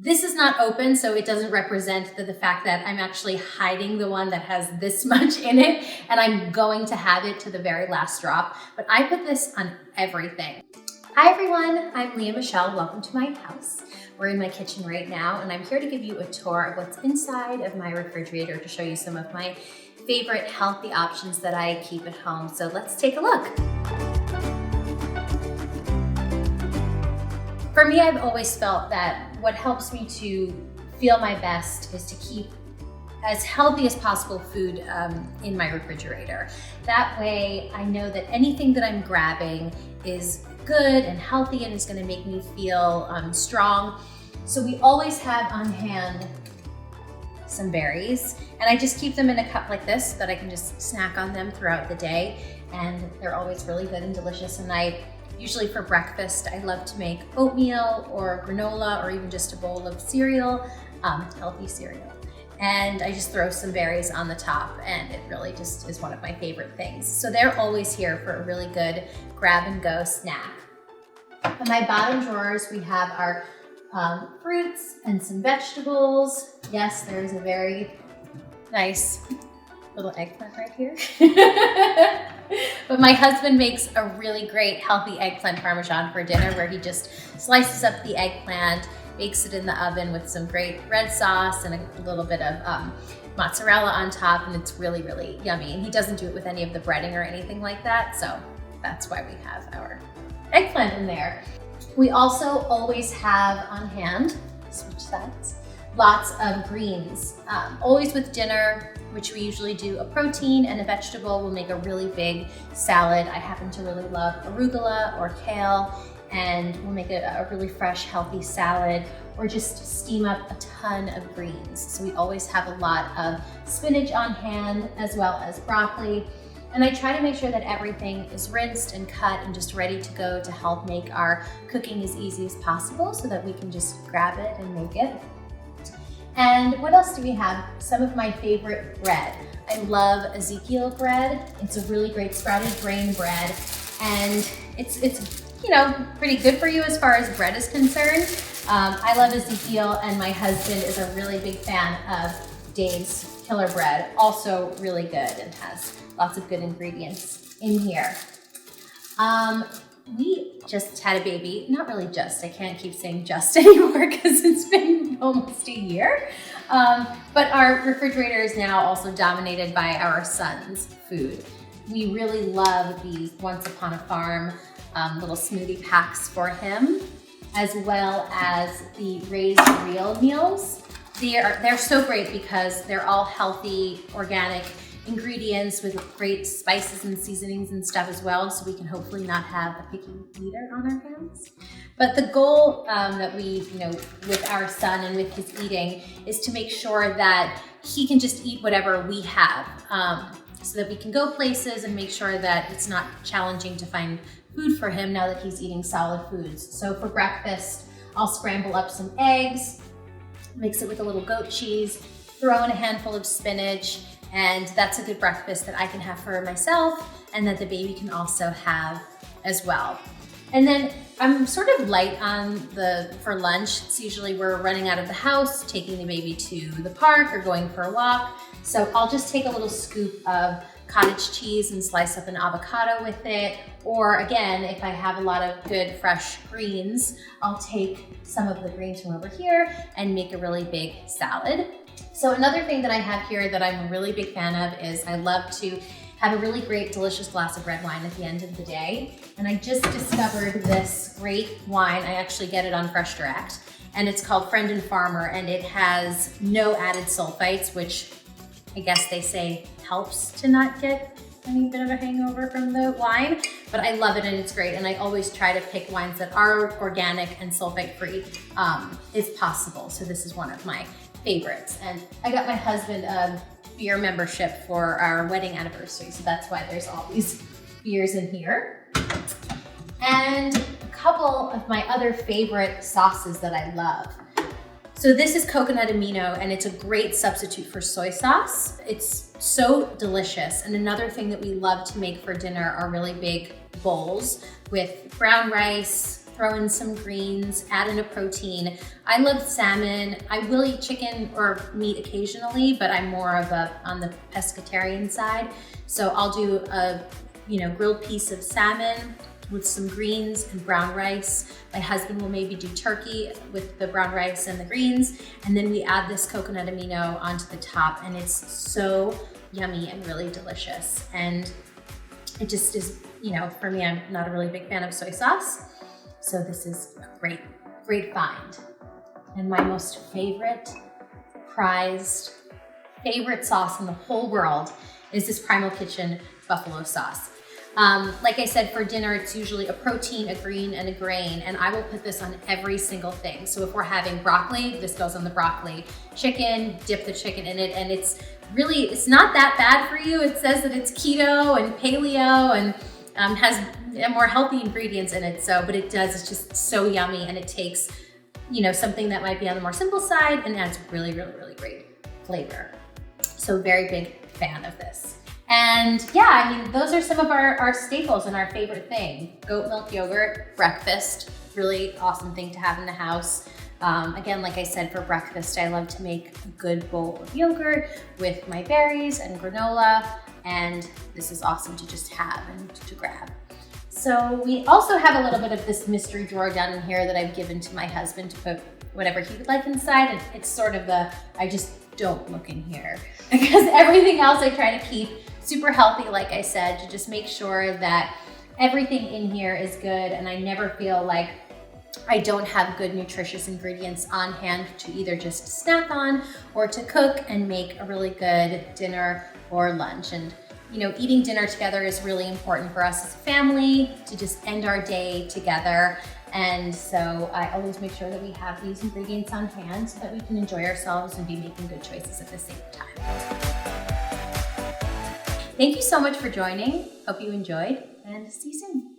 This is not open, so it doesn't represent the fact that I'm actually hiding the one that has this much in it, and I'm going to have it to the very last drop, but I put this on everything. Hi everyone, I'm Lea Michele. Welcome to my house. We're in my kitchen right now, and I'm here to give you a tour of what's inside of my refrigerator to show you some of my favorite healthy options that I keep at home. So let's take a look. For me, I've always felt that what helps me to feel my best is to keep as healthy as possible food in my refrigerator. That way, I know that anything that I'm grabbing is good and healthy and is gonna make me feel strong. So we always have on hand some berries, and I just keep them in a cup like this so that I can just snack on them throughout the day, and they're always really good and delicious. And usually for breakfast, I love to make oatmeal or granola or even just a bowl of cereal, healthy cereal. And I just throw some berries on the top, and it really just is one of my favorite things. So they're always here for a really good grab and go snack. In my bottom drawers, we have our fruits and some vegetables. Yes, there's a very nice little eggplant right here. But my husband makes a really great healthy eggplant parmesan for dinner, where he just slices up the eggplant, bakes it in the oven with some great red sauce and a little bit of mozzarella on top, and it's really, really yummy. And he doesn't do it with any of the breading or anything like that, so that's why we have our eggplant in there. We also always have on hand, switch sides, lots of greens. Always with dinner, which we usually do a protein and a vegetable. We'll make a really big salad. I happen to really love arugula or kale, and we'll make a really fresh, healthy salad, or just steam up a ton of greens. So we always have a lot of spinach on hand, as well as broccoli. And I try to make sure that everything is rinsed and cut and just ready to go to help make our cooking as easy as possible, so that we can just grab it and make it. And what else do we have? Some of my favorite bread. I love Ezekiel bread. It's a really great sprouted grain bread, and it's pretty good for you as far as bread is concerned. I love Ezekiel, and my husband is a really big fan of Dave's Killer Bread. Also really good and has lots of good ingredients in here. We just had a baby. Not really just, I can't keep saying just anymore because it's been almost a year. But our refrigerator is now also dominated by our son's food. We really love these Once Upon a Farm little smoothie packs for him, as well as the Raised Real meals. They're so great because they're all healthy, organic ingredients with great spices and seasonings and stuff as well, so we can hopefully not have a picky eater on our hands. But the goal that we, with our son and with his eating, is to make sure that he can just eat whatever we have, so that we can go places and make sure that it's not challenging to find food for him now that he's eating solid foods. So for breakfast, I'll scramble up some eggs, mix it with a little goat cheese, throw in a handful of spinach, and that's a good breakfast that I can have for myself and that the baby can also have as well. And then I'm sort of light for lunch. It's usually we're running out of the house, taking the baby to the park or going for a walk. So I'll just take a little scoop of cottage cheese and slice up an avocado with it. Or again, if I have a lot of good fresh greens, I'll take some of the greens from over here and make a really big salad. So another thing that I have here that I'm a really big fan of is I love to have a really great, delicious glass of red wine at the end of the day. And I just discovered this great wine. I actually get it on Fresh Direct, and it's called Friend and Farmer, and it has no added sulfites, which I guess they say helps to not get any bit of a hangover from the wine, but I love it and it's great. And I always try to pick wines that are organic and sulfate free if possible. So this is one of my favorites. And I got my husband a beer membership for our wedding anniversary, so that's why there's all these beers in here. And a couple of my other favorite sauces that I love. So this is coconut amino, and it's a great substitute for soy sauce. It's so delicious. And another thing that we love to make for dinner are really big bowls with brown rice, throw in some greens, add in a protein. I love salmon. I will eat chicken or meat occasionally, but I'm more of on the pescatarian side. So I'll do a grilled piece of salmon with some greens and brown rice. My husband will maybe do turkey with the brown rice and the greens. And then we add this coconut amino onto the top, and it's so yummy and really delicious. And it just is, for me, I'm not a really big fan of soy sauce. So this is a great, great find. And my most prized favorite sauce in the whole world is this Primal Kitchen buffalo sauce. Like I said, for dinner, it's usually a protein, a green, and a grain, and I will put this on every single thing. So if we're having broccoli, this goes on the broccoli. Chicken, dip the chicken in it, and it's not that bad for you. It says that it's keto and paleo and has more healthy ingredients in it, but it's just so yummy, and it takes, something that might be on the more simple side and adds really, really, really great flavor. So very big fan of this. And yeah, those are some of our staples and our favorite thing. Goat milk yogurt, breakfast, really awesome thing to have in the house. Again, like I said, for breakfast, I love to make a good bowl of yogurt with my berries and granola, and this is awesome to just have and to grab. So we also have a little bit of this mystery drawer down in here that I've given to my husband to put whatever he would like inside, and it's sort of I just don't look in here because everything else I try to keep super healthy, like I said, to just make sure that everything in here is good, and I never feel like I don't have good nutritious ingredients on hand to either just snack on or to cook and make a really good dinner or lunch. And eating dinner together is really important for us as a family to just end our day together. And so I always make sure that we have these ingredients on hand so that we can enjoy ourselves and be making good choices at the same time. Thank you so much for joining. Hope you enjoyed, and see you soon.